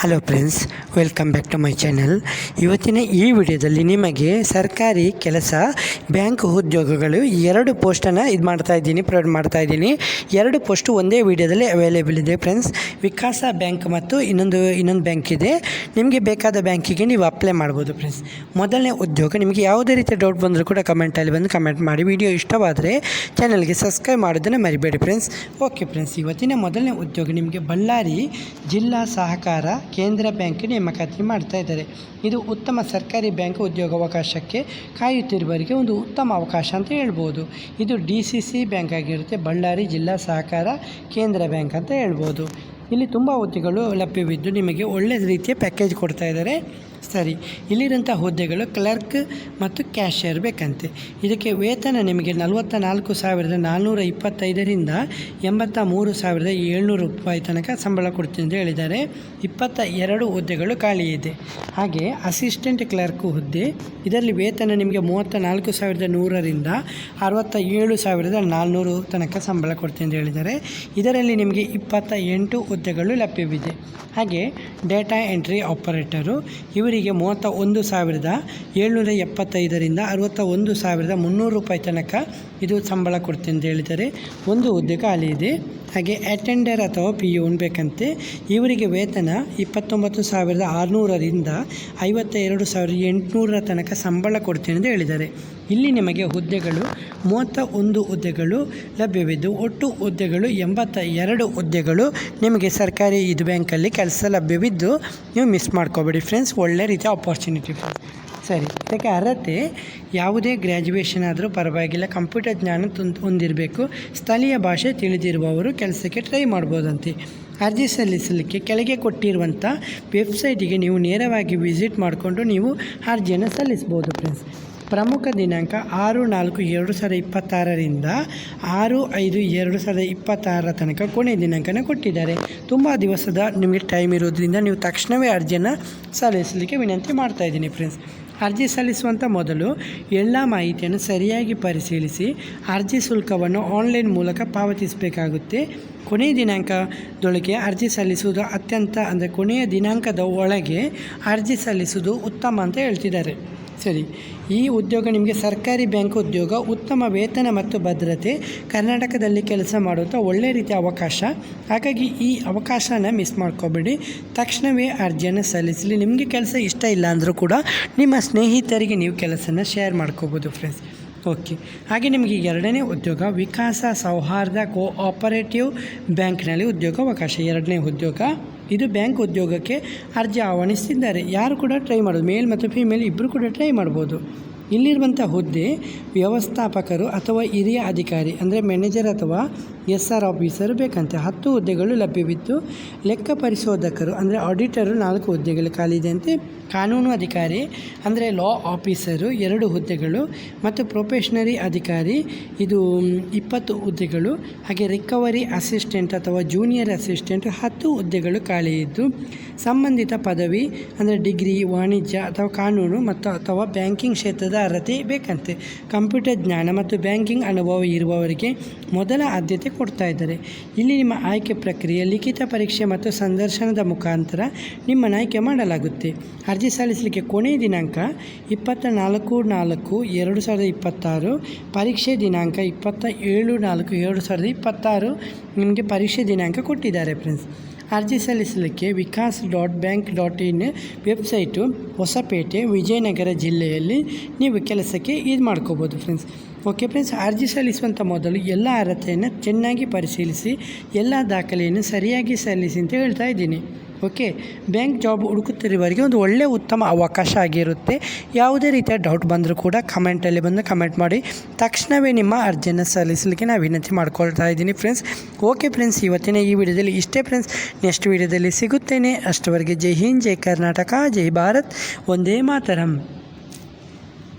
Hello friends, welcome back to my channel. ಇವತ್ತಿನ ಈ ವಿಡಿಯೋದಲ್ಲಿ ನಿಮಗೆ ಸರ್ಕಾರಿ ಕೆಲಸ ಬ್ಯಾಂಕ್ ಉದ್ಯೋಗಗಳು 2 ಪೋಸ್ಟನ್ನು ಪ್ರೊವೈಡ್ ಮಾಡ್ತಾ ಇದ್ದೀನಿ. 2 ಪೋಸ್ಟು ಒಂದೇ ವಿಡಿಯೋದಲ್ಲಿ ಅವೈಲೇಬಲ್ ಇದೆ ಫ್ರೆಂಡ್ಸ್. ವಿಕಾಸ ಬ್ಯಾಂಕ್ ಮತ್ತು ಇನ್ನೊಂದು ಬ್ಯಾಂಕ್ ಇದೆ. ನಿಮಗೆ ಬೇಕಾದ ಬ್ಯಾಂಕಿಗೆ ನೀವು ಅಪ್ಲೈ ಮಾಡ್ಬೋದು ಫ್ರೆಂಡ್ಸ್. ಮೊದಲನೇ ಉದ್ಯೋಗ, ನಿಮಗೆ ಯಾವುದೇ ರೀತಿಯ ಡೌಟ್ ಬಂದರೂ ಕೂಡ ಕಮೆಂಟಲ್ಲಿ ಬಂದು ಕಮೆಂಟ್ ಮಾಡಿ. ವಿಡಿಯೋ ಇಷ್ಟವಾದರೆ ಚಾನಲ್ಗೆ ಸಬ್ಸ್ಕ್ರೈಬ್ ಮಾಡೋದನ್ನು ಮರಿಬೇಡಿ ಫ್ರೆಂಡ್ಸ್. ಓಕೆ ಫ್ರೆಂಡ್ಸ್, ಇವತ್ತಿನ ಮೊದಲನೇ ಉದ್ಯೋಗ ನಿಮಗೆ ಬಳ್ಳಾರಿ ಜಿಲ್ಲಾ ಸಹಕಾರ ಕೇಂದ್ರ ಬ್ಯಾಂಕ್ ನೇಮಕಾತಿ ಮಾಡ್ತಾ ಇದ್ದಾರೆ. ಇದು ಉತ್ತಮ ಸರ್ಕಾರಿ ಬ್ಯಾಂಕ್ ಉದ್ಯೋಗಾವಕಾಶಕ್ಕೆ ಕಾಯುತ್ತಿರುವವರಿಗೆ ಒಂದು ಉತ್ತಮ ಅವಕಾಶ ಅಂತ ಹೇಳ್ಬೋದು. ಇದು DCC ಬ್ಯಾಂಕ್ ಆಗಿರುತ್ತೆ, ಬಳ್ಳಾರಿ ಜಿಲ್ಲಾ ಸಹಕಾರ ಕೇಂದ್ರ ಬ್ಯಾಂಕ್ ಅಂತ ಹೇಳ್ಬೋದು. ಇಲ್ಲಿ ತುಂಬ ಹುದ್ದೆಗಳು ಲಭ್ಯವಿದ್ದು ನಿಮಗೆ ಒಳ್ಳೆಯ ರೀತಿಯ ಪ್ಯಾಕೇಜ್ ಕೊಡ್ತಾ ಇದ್ದಾರೆ. ಸರಿ, ಇಲ್ಲಿರೋಂಥ ಹುದ್ದೆಗಳು ಕ್ಲರ್ಕ್ ಮತ್ತು ಕ್ಯಾಶಿಯರ್ ಬೇಕಂತೆ. ಇದಕ್ಕೆ ವೇತನ ನಿಮಗೆ 44,425ರಿಂದ 83,700 ರೂಪಾಯಿ ತನಕ ಸಂಬಳ ಕೊಡ್ತೀನಿ ಅಂತ ಹೇಳಿದ್ದಾರೆ. 22 ಹುದ್ದೆಗಳು ಖಾಲಿ ಇದೆ. ಹಾಗೆ ಅಸಿಸ್ಟೆಂಟ್ ಕ್ಲರ್ಕ್ ಹುದ್ದೆ, ಇದರಲ್ಲಿ ವೇತನ ನಿಮಗೆ 34,100ರಿಂದ 67,400 ತನಕ ಸಂಬಳ ಕೊಡ್ತೀನಿ ಅಂತ ಹೇಳಿದ್ದಾರೆ. ಇದರಲ್ಲಿ ನಿಮಗೆ 28 ಹುದ್ದೆಗಳು ಲಭ್ಯವಿದೆ. ಹಾಗೆ ಡೇಟಾ ಎಂಟ್ರಿ ಆಪರೇಟರು, ಇವರಿಗೆ 31,775ರಿಂದ 61,300 ರೂಪಾಯಿ ತನಕ ಇದು ಸಂಬಳ ಕೊಡ್ತೀನಿ ಅಂತ ಹೇಳಿದ್ದಾರೆ. ಒಂದು ಹುದ್ದೆ ಖಾಲಿ ಇದೆ. ಹಾಗೆ ಅಟೆಂಡರ್ ಅಥವಾ PON ಬೇಕಂತೆ. ಇವರಿಗೆ ವೇತನ 29,600ರಿಂದ 52,800 ತನಕ ಸಂಬಳ ಕೊಡ್ತೀನಿ ಅಂತ ಹೇಳಿದ್ದಾರೆ. ಇಲ್ಲಿ ನಿಮಗೆ ಹುದ್ದೆಗಳು 31 ಹುದ್ದೆಗಳು ಲಭ್ಯವಿದ್ದು ಒಟ್ಟು ಹುದ್ದೆಗಳು 82 ಹುದ್ದೆಗಳು ನಿಮಗೆ ಸರ್ಕಾರಿ ಇದು ಬ್ಯಾಂಕಲ್ಲಿ ಕೆಲಸ ಲಭ್ಯವಿದ್ದು ನೀವು ಮಿಸ್ ಮಾಡ್ಕೋಬೇಡಿ ಫ್ರೆಂಡ್ಸ್. ಒಳ್ಳೆ ರೀತಿಯ ಆಪರ್ಚುನಿಟಿ ಫ್ರೆಂಡ್ಸ್. ಸರಿ, ಇದಕ್ಕೆ ಅರ್ಹತೆ ಯಾವುದೇ ಗ್ರ್ಯಾಜುಯೇಷನ್ ಆದರೂ ಪರವಾಗಿಲ್ಲ, ಕಂಪ್ಯೂಟರ್ ಜ್ಞಾನ ಹೊಂದಿರಬೇಕು, ಸ್ಥಳೀಯ ಭಾಷೆ ತಿಳಿದಿರುವವರು ಕೆಲಸಕ್ಕೆ ಟ್ರೈ ಮಾಡ್ಬೋದಂತೆ. ಅರ್ಜಿ ಸಲ್ಲಿಸಲಿಕ್ಕೆ ಕೆಳಗೆ ಕೊಟ್ಟಿರುವಂಥ ವೆಬ್ಸೈಟಿಗೆ ನೀವು ನೇರವಾಗಿ ವಿಸಿಟ್ ಮಾಡಿಕೊಂಡು ನೀವು ಅರ್ಜಿಯನ್ನು ಸಲ್ಲಿಸ್ಬೋದು ಫ್ರೆಂಡ್ಸ್. ಪ್ರಮುಖ ದಿನಾಂಕ 6/4/2026ರಿಂದ 6/5/2026 ತನಕ ಕೊನೆಯ ದಿನಾಂಕನ ಕೊಟ್ಟಿದ್ದಾರೆ. ತುಂಬ ದಿವಸದ ನಿಮಗೆ ಟೈಮ್ ಇರೋದ್ರಿಂದ ನೀವು ತಕ್ಷಣವೇ ಅರ್ಜಿಯನ್ನು ಸಲ್ಲಿಸಲಿಕ್ಕೆ ವಿನಂತಿ ಮಾಡ್ತಾಯಿದ್ದೀನಿ ಫ್ರೆಂಡ್ಸ್. ಅರ್ಜಿ ಸಲ್ಲಿಸುವಂಥ ಮೊದಲು ಎಲ್ಲ ಮಾಹಿತಿಯನ್ನು ಸರಿಯಾಗಿ ಪರಿಶೀಲಿಸಿ ಅರ್ಜಿ ಶುಲ್ಕವನ್ನು ಆನ್ಲೈನ್ ಮೂಲಕ ಪಾವತಿಸಬೇಕಾಗುತ್ತೆ. ಕೊನೆಯ ದಿನಾಂಕದೊಳಗೆ ಅರ್ಜಿ ಸಲ್ಲಿಸುವುದು ಕೊನೆಯ ದಿನಾಂಕದ ಒಳಗೆ ಅರ್ಜಿ ಸಲ್ಲಿಸುವುದು ಉತ್ತಮ ಅಂತ ಹೇಳ್ತಿದ್ದಾರೆ. ಸರಿ, ಈ ಉದ್ಯೋಗ ನಿಮಗೆ ಸರ್ಕಾರಿ ಬ್ಯಾಂಕ್ ಉದ್ಯೋಗ, ಉತ್ತಮ ವೇತನ ಮತ್ತು ಭದ್ರತೆ, ಕರ್ನಾಟಕದಲ್ಲಿ ಕೆಲಸ ಮಾಡುವಂಥ ಒಳ್ಳೆಯ ರೀತಿಯ ಅವಕಾಶ. ಹಾಗಾಗಿ ಈ ಅವಕಾಶನ ಮಿಸ್ ಮಾಡ್ಕೋಬೇಡಿ, ತಕ್ಷಣವೇ ಅರ್ಜಿಯನ್ನು ಸಲ್ಲಿಸಲಿ. ನಿಮಗೆ ಕೆಲಸ ಇಷ್ಟ ಇಲ್ಲ ಅಂದರೂ ಕೂಡ ನಿಮ್ಮ ಸ್ನೇಹಿತರಿಗೆ ನೀವು ಕೆಲಸನ ಶೇರ್ ಮಾಡ್ಕೋಬೋದು ಫ್ರೆಂಡ್ಸ್. ಓಕೆ, ಹಾಗೆ ನಿಮಗೆ 2ನೇ ಉದ್ಯೋಗ ವಿಕಾಸ ಸೌಹಾರ್ದ ಕೋಆಪರೇಟಿವ್ ಬ್ಯಾಂಕ್ನಲ್ಲಿ ಉದ್ಯೋಗಾವಕಾಶ. 2ನೇ ಉದ್ಯೋಗ ಇದು ಬ್ಯಾಂಕ್ ಉದ್ಯೋಗಕ್ಕೆ ಅರ್ಜಿ ಆಹ್ವಾನಿಸ್ತಿದ್ದಾರೆ. ಯಾರು ಕೂಡ ಟ್ರೈ ಮಾಡೋದು, ಮೇಲ್ ಮತ್ತು ಫೀಮೇಲ್ ಇಬ್ಬರು ಕೂಡ ಟ್ರೈ ಮಾಡ್ಬೋದು. ಇಲ್ಲಿರುವಂಥ ಹುದ್ದೆ ವ್ಯವಸ್ಥಾಪಕರು ಅಥವಾ ಹಿರಿಯ ಅಧಿಕಾರಿ ಅಂದರೆ ಮ್ಯಾನೇಜರ್ ಅಥವಾ SR ಆಫೀಸರು ಬೇಕಂತೆ. 10 ಹುದ್ದೆಗಳು ಲಭ್ಯವಿದ್ದು ಲೆಕ್ಕ ಪರಿಶೋಧಕರು ಅಂದರೆ ಆಡಿಟರು 4 ಹುದ್ದೆಗಳು ಖಾಲಿ ಇದೆ ಅಂತೆ. ಕಾನೂನು ಅಧಿಕಾರಿ ಅಂದರೆ ಲಾ ಆಫೀಸರು 2 ಹುದ್ದೆಗಳು ಮತ್ತು ಪ್ರೊಫೆಷನರಿ ಅಧಿಕಾರಿ ಇದು 20 ಹುದ್ದೆಗಳು. ಹಾಗೆ ರಿಕವರಿ ಅಸಿಸ್ಟೆಂಟ್ ಅಥವಾ ಜೂನಿಯರ್ ಅಸಿಸ್ಟೆಂಟ್ 10 ಹುದ್ದೆಗಳು ಖಾಲಿ ಇದ್ದು ಸಂಬಂಧಿತ ಪದವಿ ಅಂದರೆ ಡಿಗ್ರಿ, ವಾಣಿಜ್ಯ ಅಥವಾ ಕಾನೂನು ಅಥವಾ ಬ್ಯಾಂಕಿಂಗ್ ಕ್ಷೇತ್ರದ ಅರ್ಹತೆ ಬೇಕಂತೆ. ಕಂಪ್ಯೂಟರ್ ಜ್ಞಾನ ಮತ್ತು ಬ್ಯಾಂಕಿಂಗ್ ಅನುಭವ ಇರುವವರಿಗೆ ಮೊದಲ ಆದ್ಯತೆ ಕೊಡ್ತಾ ಇದ್ದಾರೆ. ಇಲ್ಲಿ ನಿಮ್ಮ ಆಯ್ಕೆ ಪ್ರಕ್ರಿಯೆ ಲಿಖಿತ ಪರೀಕ್ಷೆ ಮತ್ತು ಸಂದರ್ಶನದ ಮುಖಾಂತರ ನಿಮ್ಮನ್ನು ಆಯ್ಕೆ ಮಾಡಲಾಗುತ್ತೆ. ಅರ್ಜಿ ಸಲ್ಲಿಸಲಿಕ್ಕೆ ಕೊನೆಯ ದಿನಾಂಕ 24/4/2026. ಪರೀಕ್ಷೆ ದಿನಾಂಕ 27/4/2026 ನಿಮಗೆ ಪರೀಕ್ಷೆ ದಿನಾಂಕ ಕೊಟ್ಟಿದ್ದಾರೆ ಫ್ರೆಂಡ್ಸ್. ಅರ್ಜಿ ಸಲ್ಲಿಸಲಿಕ್ಕೆ vikas.bank.in ವೆಬ್ಸೈಟು ಹೊಸಪೇಟೆ, ವಿಜಯನಗರ ಜಿಲ್ಲೆಯಲ್ಲಿ ನೀವು ಕೆಲಸಕ್ಕೆ ಇದು ಮಾಡ್ಕೋಬೋದು ಫ್ರೆಂಡ್ಸ್. ಓಕೆ ಫ್ರೆಂಡ್ಸ್, ಅರ್ಜಿ ಸಲ್ಲಿಸುವಂಥ ಮೊದಲು ಎಲ್ಲ ಅರ್ಹತೆಯನ್ನು ಚೆನ್ನಾಗಿ ಪರಿಶೀಲಿಸಿ ಎಲ್ಲ ದಾಖಲೆಯನ್ನು ಸರಿಯಾಗಿ ಸಲ್ಲಿಸಿ ಅಂತ ಹೇಳ್ತಾ ಇದ್ದೀನಿ. ಓಕೆ, ಬ್ಯಾಂಕ್ ಜಾಬ್ ಹುಡುಕುತ್ತಿರುವವರಿಗೆ ಒಂದು ಒಳ್ಳೆಯ ಉತ್ತಮ ಅವಕಾಶ ಆಗಿರುತ್ತೆ. ಯಾವುದೇ ರೀತಿಯ ಡೌಟ್ ಬಂದರೂ ಕೂಡ ಕಮೆಂಟಲ್ಲಿ ಬಂದು ಕಮೆಂಟ್ ಮಾಡಿ, ತಕ್ಷಣವೇ ನಿಮ್ಮ ಅರ್ಜಿಯನ್ನು ಸಲ್ಲಿಸಲಿಕ್ಕೆ ನಾನು ವಿನಂತಿ ಮಾಡ್ಕೊಳ್ತಾ ಇದ್ದೀನಿ ಫ್ರೆಂಡ್ಸ್. ಓಕೆ ಫ್ರೆಂಡ್ಸ್, ಇವತ್ತಿನ ಈ ವಿಡಿಯೋದಲ್ಲಿ ಇಷ್ಟೇ ಫ್ರೆಂಡ್ಸ್. ನೆಕ್ಸ್ಟ್ ವಿಡಿಯೋದಲ್ಲಿ ಸಿಗುತ್ತೇನೆ. ಅಷ್ಟವರೆಗೆ ಜೈ ಹಿಂದ್, ಜೈ ಕರ್ನಾಟಕ, ಜೈ ಭಾರತ್, ವಂದೇ ಮಾತರಂ.